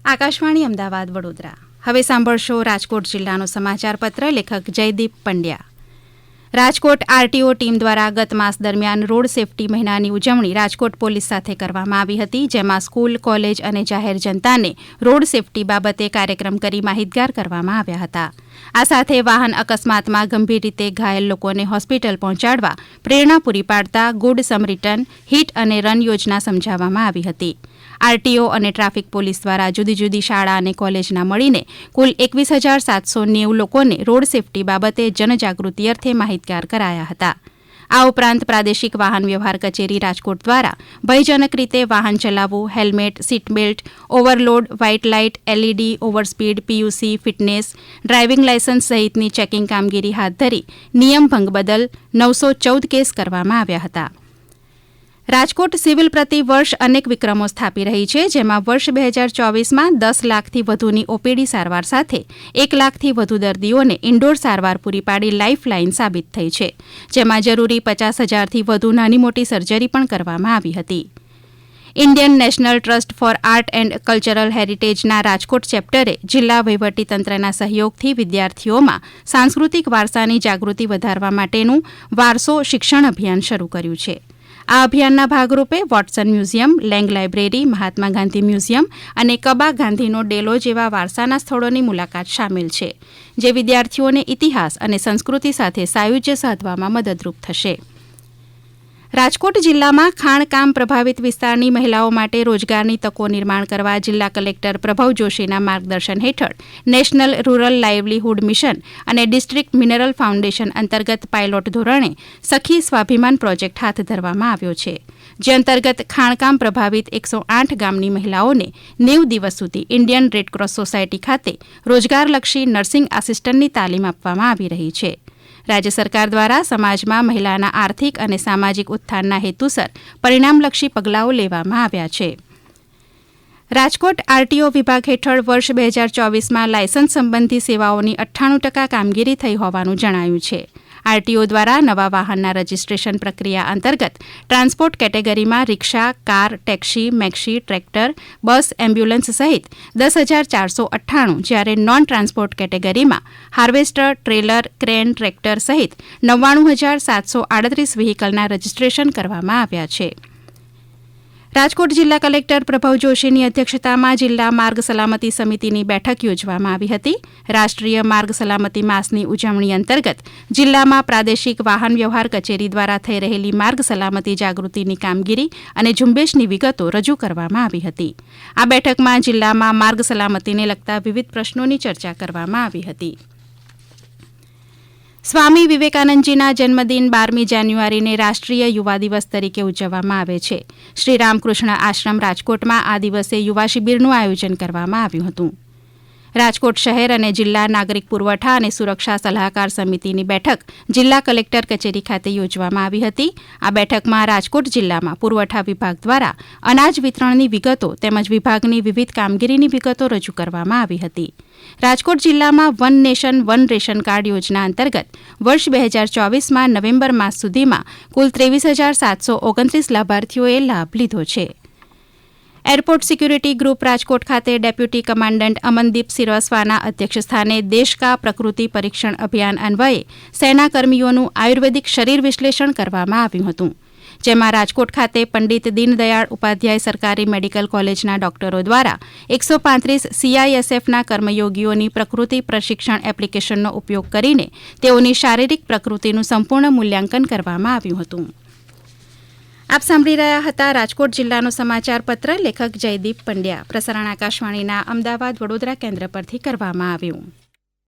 આકાશવાણી અમદાવાદ વડોદરા. હવે સાંભળશો રાજકોટ જિલ્લાનો સમાચાર પત્ર. લેખક જયદીપ પંડ્યા. રાજકોટ આરટીઓ ટીમ દ્વારા ગત માસ દરમિયાન રોડ સેફટી મહિનાની ઉજવણી રાજકોટ પોલીસ સાથે કરવામાં આવી હતી, જેમાં સ્કૂલ, કોલેજ અને જાહેર જનતાને રોડ સેફટી બાબતે કાર્યક્રમ કરી માહિતગાર કરવામાં આવ્યા હતા. આ સાથે વાહન અકસ્માતમાં ગંભીર રીતે ઘાયલ લોકોને હોસ્પિટલ પહોંચાડવા પ્રેરણા પૂરી પાડતા ગુડ સમ રિટર્ન, હિટ અને રન યોજના સમજાવવામાં આવી હતી. આરટીઓ અને ટ્રાફિક પોલીસ દ્વારા જુદી જુદી શાળા અને કોલેજના મળીને કુલ 21,790 લોકોને રોડ સેફટી બાબતે જનજાગૃતિ અર્થે માહિતગાર કરાયા હતા. આ ઉપરાંત પ્રાદેશિક વાહન વ્યવહાર કચેરી રાજકોટ દ્વારા ભયજનક રીતે વાહન ચલાવવું, helmet, seat belt, overload, white light, LED, overspeed, PUC, fitness, driving licence સહિતની ચેકિંગ કામગીરી હાથ ધરી નિયમ ભંગ બદલ 914 કેસ કરવામાં આવ્યા હતા. રાજકોટ સિવિલ પ્રતિ વર્ષ અનેક વિક્રમો સ્થાપી રહી છે, જેમાં વર્ષ 2024માં 10 લાખથી વધુની ઓપીડી સારવાર સાથે 1 લાખથી વધુ દર્દીઓને ઇન્ડોર સારવાર પૂરી પાડી લાઇફલાઇન સાબિત થઈ છે, જેમાં જરૂરી 50,000થી વધુ નાની મોટી સર્જરી પણ કરવામાં આવી હતી. Indian National Trust for Art and Cultural હેરિટેજના રાજકોટ ચેપ્ટરે જિલ્લા વહીવટીતંત્રના સહયોગથી વિદ્યાર્થીઓમાં સાંસ્કૃતિક વારસાની જાગૃતિ વધારવા માટેનું વારસો શિક્ષણ અભિયાન શરૂ કર્યું છે. આ અભિયાનના ભાગરૂપે Watson museum, Lang library, Mahatma Gandhi museum અને કબા ગાંધીનો ડેલો જેવા વારસાના સ્થળોની મુલાકાત સામેલ છે, જે વિદ્યાર્થીઓને ઇતિહાસ અને સંસ્કૃતિ સાથે સાયુજ્ય સાધવામાં મદદરૂપ થશે. રાજકોટ જિલ્લામાં ખાણકામ પ્રભાવિત વિસ્તારની મહિલાઓ માટે રોજગારની તકો નિર્માણ કરવા જિલ્લા કલેક્ટર પ્રભવ જોશીના માર્ગદર્શન હેઠળ નેશનલ રૂરલ લાઇવલીહુડ મિશન અને ડિસ્ટ્રિક્ટ મિનરલ ફાઉન્ડેશન અંતર્ગત પાયલોટ ધોરણે સખી સ્વાભિમાન પ્રોજેક્ટ હાથ ધરવામાં આવ્યો છે, જે અંતર્ગત ખાણકામ પ્રભાવિત 108 ગામની મહિલાઓને 90 દિવસ સુધી ઇન્ડિયન રેડક્રોસ સોસાયટી ખાતે રોજગારલક્ષી નર્સિંગ આસિસ્ટન્ટની તાલીમ આપવામાં આવી રહી છે. રાજ્ય સરકાર દ્વારા સમાજમાં મહિલાના આર્થિક અને સામાજિક ઉત્થાનના હેતુસર પરિણામલક્ષી પગલાઓ લેવામાં આવ્યા છે. રાજકોટ આરટીઓ વિભાગ હેઠળ વર્ષ 2024માં લાયસન્સ સંબંધી સેવાઓની 98% કામગીરી થઈ હોવાનું જણાયું છે. આરટીઓ દ્વારા નવા વાહનના રજીસ્ટ્રેશન પ્રક્રિયા અંતર્ગત ટ્રાન્સપોર્ટ કેટેગરીમાં રિક્ષા, કાર, ટેક્સી, મેક્સી, ટ્રેક્ટર, બસ, એમ્બ્યુલન્સ સહિત 10,498, જ્યારે નોન ટ્રાન્સપોર્ટ કેટેગરીમાં હાર્વેસ્ટર, ટ્રેલર, ક્રેન, ટ્રેક્ટર સહિત 99,738 વ્હીકલના રજીસ્ટ્રેશન કરવામાં આવ્યા છે. રાજકોટ જિલ્લા કલેક્ટર પ્રભવ જોશીની અધ્યક્ષતામાં જિલ્લા માર્ગ સલામતી સમિતિની બેઠક યોજવામાં આવી હતી. રાષ્ટ્રીય માર્ગ સલામતી માસની ઉજવણી અંતર્ગત જિલ્લામાં પ્રાદેશિક વાહન વ્યવહાર કચેરી દ્વારા થઈ રહેલી માર્ગ સલામતી જાગૃતિની કામગીરી અને ઝુંબેશની વિગતો રજૂ કરવામાં આવી હતી. આ બેઠકમાં જિલ્લામાં માર્ગ સલામતીને લગતા વિવિધ પ્રશ્નોની ચર્ચા કરવામાં આવી હતી. સ્વામી વિવેકાનંદજીના જન્મદિન 12મી જાન્યુઆરીને રાષ્ટ્રીય યુવા દિવસ તરીકે ઉજવવામાં આવે છે. શ્રી રામકૃષ્ણ આશ્રમ રાજકોટમાં આ દિવસે યુવા શિબિરનું આયોજન કરવામાં આવ્યું હતું. રાજકોટ શહેર અને જિલ્લા નાગરિક પુરવઠા અને સુરક્ષા સલાહકાર સમિતિની બેઠક જિલ્લા કલેક્ટર કચેરી ખાતે યોજવામાં આવી હતી. આ બેઠકમાં રાજકોટ જિલ્લામાં પુરવઠા વિભાગ દ્વારા અનાજ વિતરણની વિગતો તેમજ વિભાગની વિવિધ કામગીરીની વિગતો રજૂ કરવામાં આવી હતી. રાજકોટ જિલ્લામાં one nation one ration card યોજના અંતર્ગત વર્ષ 2024માં નવેમ્બર માસ સુધીમાં કુલ 23,729 લાભાર્થીઓએ લાભ લીધો છે. એરપોર્ટ સિક્યુરિટી ગ્રુપ રાજકોટ ખાતે ડેપ્યુટી કમાન્ડન્ટ અમનદીપ સિરવસવાના અધ્યક્ષસ્થાને દેશ કા પ્રકૃતિ પરીક્ષણ અભિયાન અન્વયે સેનાકર્મીઓનું આયુર્વેદિક શરીર વિશ્લેષણ કરવામાં આવ્યું હતું, જેમાં રાજકોટ ખાતે પંડિત દીનદયાળ ઉપાધ્યાય સરકારી મેડિકલ કોલેજના ડોક્ટરો દ્વારા 135 CISFના કર્મયોગીઓની પ્રકૃતિ પ્રશિક્ષણ એપ્લિકેશનનો ઉપયોગ કરીને તેઓની શારીરિક પ્રકૃતિનું સંપૂર્ણ મૂલ્યાંકન કરવામાં આવ્યું હતું. આપ સાંભળી રહ્યા હતા રાજકોટ જિલ્લાનો સમાચાર પત્ર. લેખક જયદીપ પંડ્યા. પ્રસારણ આકાશવાણીના અમદાવાદ વડોદરા કેન્દ્ર પરથી કરવામાં આવ્યું.